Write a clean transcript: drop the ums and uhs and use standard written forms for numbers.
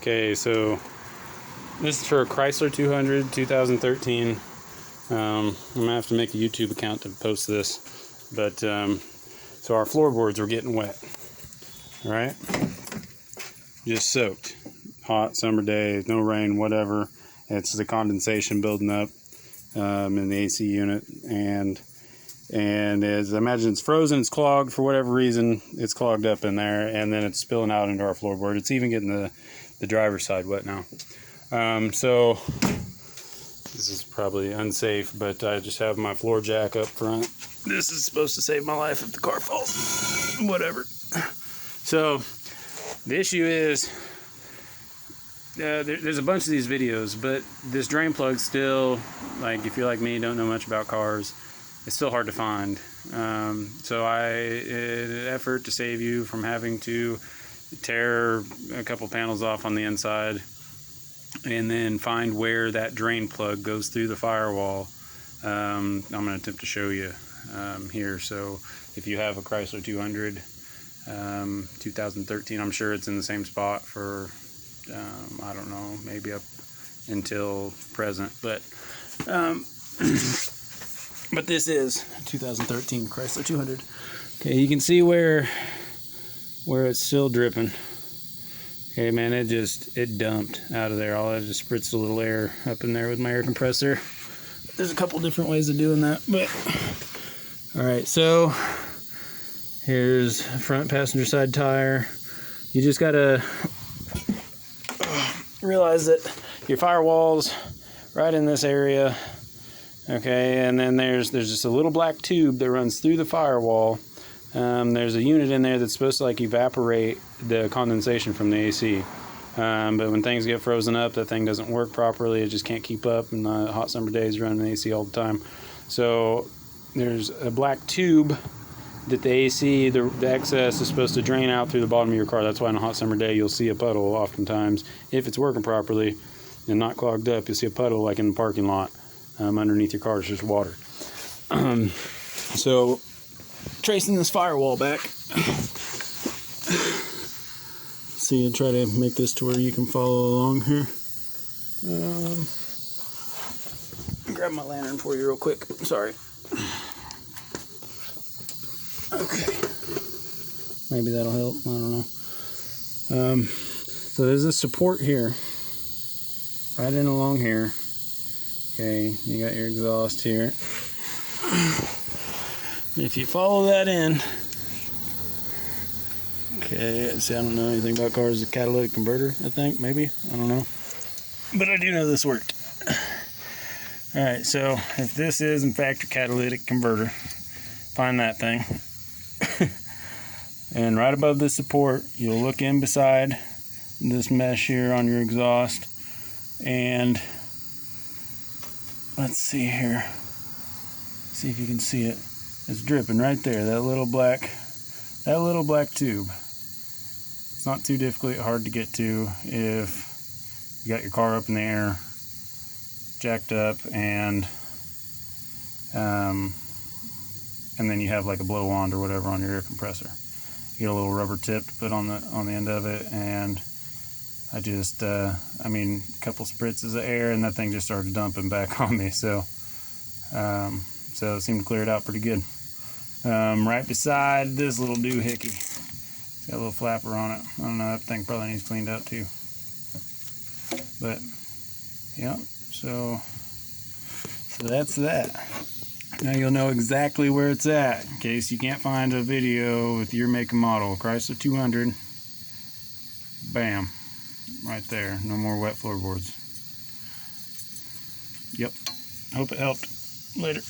Okay, so this is for a Chrysler 200 2013. I'm gonna have to make a YouTube account to post this, but so our floorboards are getting wet. All right, just soaked. Hot summer day, no rain, whatever. It's the condensation building up in the AC unit, and as I imagine it's frozen, it's clogged for whatever reason. It's clogged up in there, and then it's spilling out into our floorboard. It's even getting the driver's side wet now. So this is probably unsafe, but I just have my floor jack up front. This is supposed to save my life if the car falls. Whatever. So the issue is there's a bunch of these videos, but this drain plug still, like, if you're like me, don't know much about cars, it's still hard to find. So in an effort to save you from having to tear a couple panels off on the inside and then find where that drain plug goes through the firewall, I'm going to attempt to show you here. So if you have a Chrysler 200 2013, I'm sure it's in the same spot for I don't know, maybe up until present, but this is 2013 Chrysler 200. Okay, you can see where it's still dripping. Okay, man, it dumped out of there. I just spritzed a little air up in there with my air compressor. There's a couple different ways of doing that, but all right. So here's front passenger side tire. You just gotta realize that your firewall's right in this area. Okay, and then there's just a little black tube that runs through the firewall. There's a unit in there that's supposed to like evaporate the condensation from the AC. But when things get frozen up, that thing doesn't work properly. It just can't keep up, and hot summer days running the AC all the time. So there's a black tube that the AC, the excess, is supposed to drain out through the bottom of your car. That's why on a hot summer day you'll see a puddle oftentimes. If it's working properly and not clogged up, you'll see a puddle like in the parking lot underneath your car. It's just water. So tracing this firewall back, see, and try to make this to where you can follow along here. Grab my lantern for you real quick. Sorry. Okay, maybe that'll help. I don't know. So there's this support here, right in along here. Okay, you got your exhaust here. If you follow that in, okay, see, I don't know anything about cars. A catalytic converter, I think, maybe, I don't know, but I do know this worked. All right, so if this is in fact your catalytic converter, find that thing. And right above the support, you'll look in beside this mesh here on your exhaust, and let's see here. See if you can see it. It's dripping right there. That little black tube. It's not too hard to get to if you got your car up in the air, jacked up, and then you have like a blow wand or whatever on your air compressor. You get a little rubber tip to put on the end of it, and I just a couple spritzes of air, and that thing just started dumping back on me. So it seemed to clear it out pretty good. Right beside this little doohickey, it's got a little flapper on it. I don't know, that thing probably needs cleaned out too. But yeah, so that's that. Now you'll know exactly where it's at in case you can't find a video with your make and model. Chrysler 200, bam, right there. No more wet floorboards. Yep. Hope it helped. Later.